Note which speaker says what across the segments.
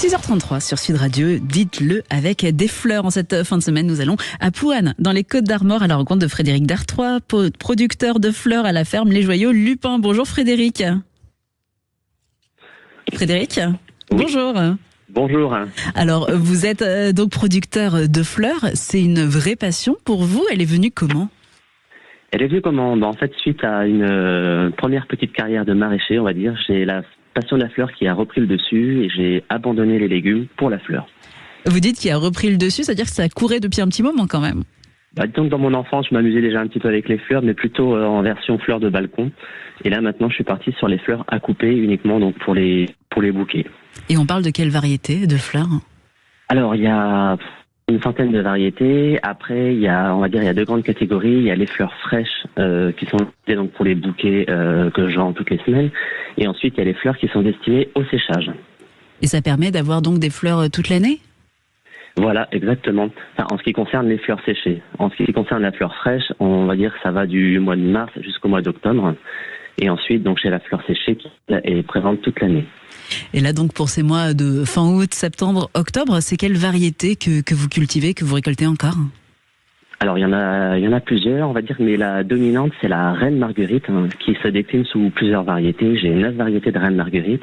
Speaker 1: 6h33 sur Sud Radio, dites-le avec des fleurs. En cette fin de semaine, nous allons à Pouanne, dans les Côtes-d'Armor, à la rencontre de Frédéric Dartrois, producteur de fleurs à la ferme Les Joyaux Lupin. Bonjour Frédéric. Frédéric, oui. Bonjour.
Speaker 2: Bonjour.
Speaker 1: Alors, vous êtes donc producteur de fleurs. C'est une vraie passion pour vous. Elle est venue comment ?
Speaker 2: Elle est venue comment ? En fait, suite à une première petite carrière de maraîcher, on va dire, j'ai la passion de la fleur qui a repris le dessus et j'ai abandonné les légumes pour la fleur.
Speaker 1: Vous dites qu'il a repris le dessus, c'est-à-dire que ça courait depuis un petit moment quand même ?
Speaker 2: Donc dans mon enfance, je m'amusais déjà un petit peu avec les fleurs, mais plutôt en version fleurs de balcon. Et là, maintenant, je suis parti sur les fleurs à couper uniquement donc pour les bouquets.
Speaker 1: Et on parle de quelle variété de fleurs ? Alors,
Speaker 2: il y a une centaine de variétés. Après, il y a deux grandes catégories. Il y a les fleurs fraîches qui sont destinées donc pour les bouquets que je vends toutes les semaines. Et ensuite, il y a les fleurs qui sont destinées au séchage.
Speaker 1: Et ça permet d'avoir donc des fleurs toute l'année ?
Speaker 2: Voilà, exactement. Enfin, en ce qui concerne les fleurs séchées. En ce qui concerne la fleur fraîche, on va dire que ça va du mois de mars jusqu'au mois d'octobre. Et ensuite, donc, j'ai la fleur séchée qui est présente toute l'année.
Speaker 1: Et là, donc, pour ces mois de fin août, septembre, octobre, c'est quelle variété que vous cultivez, que vous récoltez encore ?
Speaker 2: Alors, il y en a plusieurs, on va dire, mais la dominante, c'est la reine Marguerite, qui se décline sous plusieurs variétés. J'ai 9 variétés de reine Marguerite,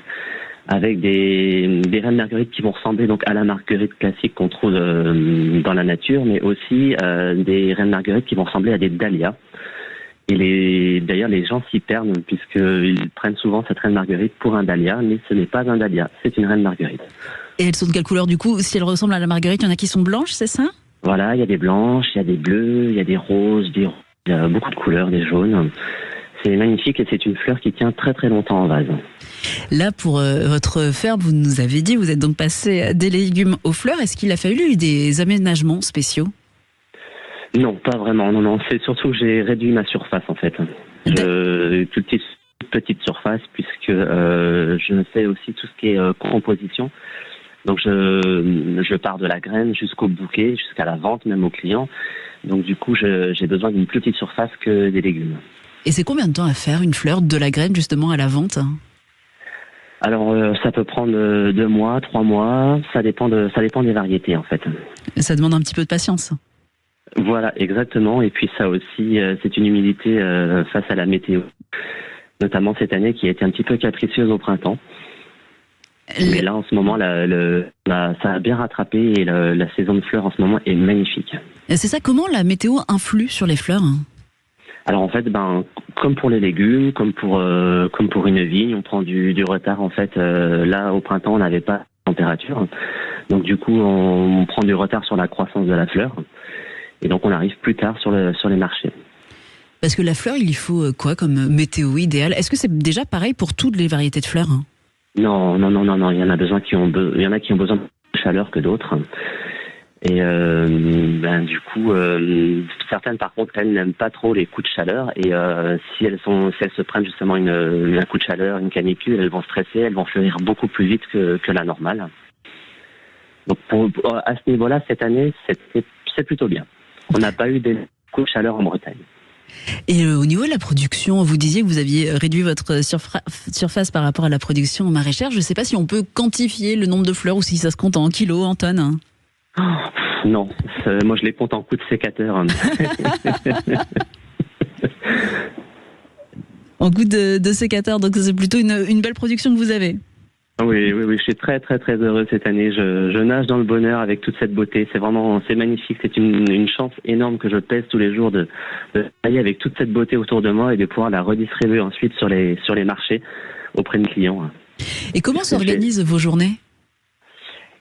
Speaker 2: avec des reines Marguerite qui vont ressembler donc à la Marguerite classique qu'on trouve dans la nature, mais aussi des reines Marguerite qui vont ressembler à des dahlias. Et d'ailleurs, les gens s'y perdent puisqu'ils prennent souvent cette reine Marguerite pour un dahlia, mais ce n'est pas un dahlia, c'est une reine Marguerite.
Speaker 1: Et elles sont de quelle couleur du coup ? Si elles ressemblent à la Marguerite, il y en a qui sont blanches, c'est ça ?
Speaker 2: Voilà, il y a des blanches, il y a des bleues, il y a des roses, il y a beaucoup de couleurs, des jaunes. C'est magnifique et c'est une fleur qui tient très très longtemps en vase.
Speaker 1: Là, pour votre ferme, vous nous avez dit, vous êtes donc passé des légumes aux fleurs. Est-ce qu'il a fallu des aménagements spéciaux ?
Speaker 2: Non, pas vraiment. Non. C'est surtout que j'ai réduit ma surface en fait. Toute petite surface puisque je fais aussi tout ce qui est composition. Donc je pars de la graine jusqu'au bouquet, jusqu'à la vente même aux clients. Donc du coup, j'ai besoin d'une plus petite surface que des légumes.
Speaker 1: Et c'est combien de temps à faire une fleur de la graine justement à la vente ?
Speaker 2: Alors ça peut prendre 2 mois, 3 mois. Ça dépend des variétés en fait.
Speaker 1: Ça demande un petit peu de patience.
Speaker 2: Voilà, exactement. Et puis ça aussi, c'est une humilité face à la météo. Notamment cette année qui a été un petit peu capricieuse au printemps. Mais là, en ce moment, ça a bien rattrapé et la saison de fleurs en ce moment est magnifique.
Speaker 1: Et c'est ça, comment la météo influe sur les fleurs ?
Speaker 2: Alors en fait, comme pour les légumes, comme pour une vigne, on prend du retard. En fait, là, au printemps, on n'avait pas de température. Donc du coup, on prend du retard sur la croissance de la fleur. Et donc, on arrive plus tard sur les marchés.
Speaker 1: Parce que la fleur, il y faut quoi comme météo idéal ? Est-ce que c'est déjà pareil pour toutes les variétés de fleurs ?
Speaker 2: Non. Il y en a qui ont besoin de chaleur que d'autres. Et du coup, certaines par contre, elles n'aiment pas trop les coups de chaleur. Et si elles se prennent justement un coup de chaleur, une canicule, elles vont stresser, elles vont fleurir beaucoup plus vite que la normale. Donc à ce niveau-là, cette année, c'est plutôt bien. On n'a pas eu des coups de chaleur en Bretagne.
Speaker 1: Et au niveau de la production, vous disiez que vous aviez réduit votre surface par rapport à la production maraîchère. Je ne sais pas si on peut quantifier le nombre de fleurs ou si ça se compte en kilos, en tonnes.
Speaker 2: Non, moi je les compte en coups de sécateur.
Speaker 1: En coups de sécateur, donc c'est plutôt une belle production que vous avez.
Speaker 2: Oui, je suis très très très heureux cette année. Je nage dans le bonheur avec toute cette beauté. C'est magnifique. C'est une chance énorme que je pèse tous les jours de travailler avec toute cette beauté autour de moi et de pouvoir la redistribuer ensuite sur les marchés auprès de clients.
Speaker 1: Et comment s'organisent vos journées ?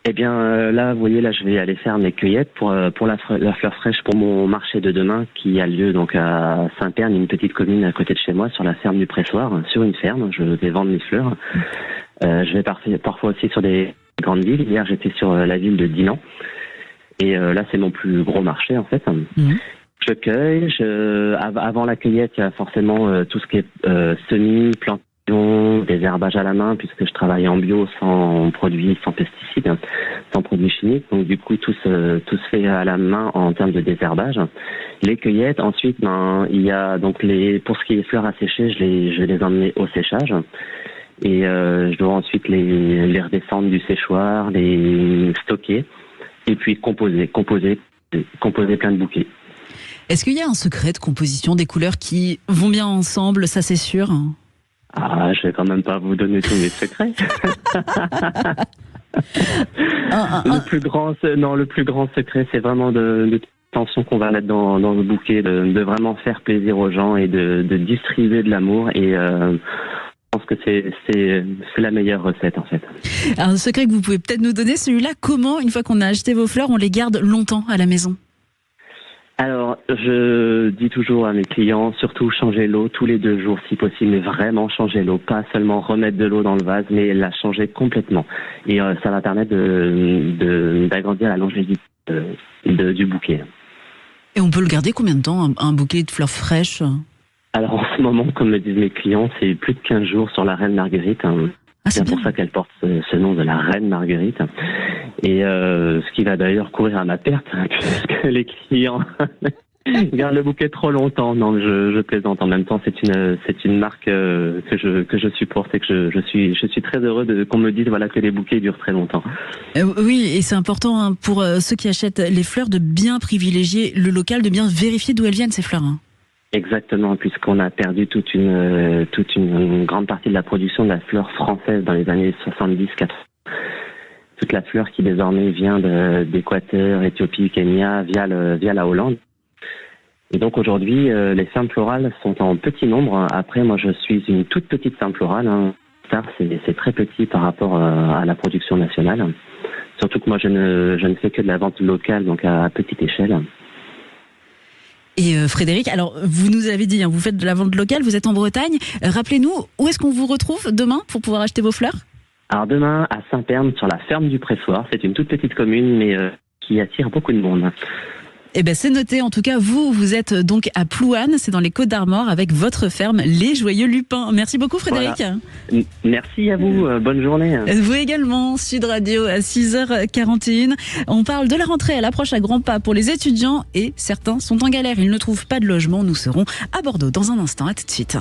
Speaker 2: Eh bien, là, vous voyez, je vais aller faire mes cueillettes pour la fleur fraîche pour mon marché de demain qui a lieu donc à Saint-Pern, une petite commune à côté de chez moi, sur la ferme du Pressoir, sur une ferme. Je vais vendre mes fleurs. Je vais parfois aussi sur des grandes villes. Hier, j'étais sur la ville de Dinan. Et là, c'est mon plus gros marché, en fait. Mmh. Je cueille. Avant la cueillette, il y a forcément tout ce qui est semis, plantation, désherbage à la main, puisque je travaille en bio, sans produits, sans pesticides, sans produits chimiques. Donc, du coup, tout se fait à la main en termes de désherbage. Les cueillettes, ensuite, il y a donc pour ce qui est fleurs à sécher, je vais les emmener au séchage. Et je dois ensuite les redescendre du séchoir, les stocker et puis composer plein de bouquets.
Speaker 1: Est-ce qu'il y a un secret de composition des couleurs qui vont bien ensemble, ça c'est sûr?
Speaker 2: Ah, je vais quand même pas vous donner tous mes secrets. Le plus grand secret, c'est vraiment de l'attention qu'on va mettre dans le bouquet, de vraiment faire plaisir aux gens et de distribuer de l'amour. Et je pense que c'est la meilleure recette en fait.
Speaker 1: Alors, un secret que vous pouvez peut-être nous donner, celui-là, comment, une fois qu'on a acheté vos fleurs, on les garde longtemps à la maison?
Speaker 2: Alors, je dis toujours à mes clients, surtout changer l'eau tous les 2 jours si possible, mais vraiment changer l'eau, pas seulement remettre de l'eau dans le vase, mais la changer complètement. Et ça va permettre d'agrandir la longévité du bouquet.
Speaker 1: Et on peut le garder combien de temps, un bouquet de fleurs fraîches?
Speaker 2: Alors en ce moment, comme me disent mes clients, c'est plus de 15 jours sur la reine Marguerite. C'est pour ça qu'elle porte ce nom de la reine Marguerite. Et ce qui va d'ailleurs courir à ma perte, puisque les clients gardent le bouquet trop longtemps. Non, je plaisante. En même temps, c'est une marque que je supporte et que je suis très heureux qu'on me dise que les bouquets durent très longtemps.
Speaker 1: Oui, et c'est important pour ceux qui achètent les fleurs de bien privilégier le local, de bien vérifier d'où elles viennent ces fleurs.
Speaker 2: Exactement, puisqu'on a perdu toute une grande partie de la production de la fleur française dans les années 70-80. Toute la fleur qui désormais vient d'Équateur, Éthiopie, Kenya, via la Hollande. Et donc aujourd'hui, les fermes florales sont en petit nombre. Après, moi, je suis une toute petite ferme florale. Ça, c'est très petit par rapport à la production nationale. Surtout que moi, je ne fais que de la vente locale, donc à petite échelle.
Speaker 1: Et Frédéric, alors vous nous avez dit, vous faites de la vente locale, vous êtes en Bretagne. Rappelez-nous, où est-ce qu'on vous retrouve demain pour pouvoir acheter vos fleurs?
Speaker 2: Alors demain, à Saint-Pern, sur la ferme du Pressoir. C'est une toute petite commune, mais qui attire beaucoup de monde.
Speaker 1: Eh ben c'est noté. En tout cas, vous êtes donc à Plouanne, c'est dans les Côtes-d'Armor, avec votre ferme Les Joyeux Lupins. Merci beaucoup Frédéric.
Speaker 2: Voilà. Merci à vous, bonne journée.
Speaker 1: Vous également, Sud Radio à 6h41. On parle de la rentrée, elle approche à grands pas pour les étudiants et certains sont en galère, ils ne trouvent pas de logement. Nous serons à Bordeaux dans un instant, à tout de suite.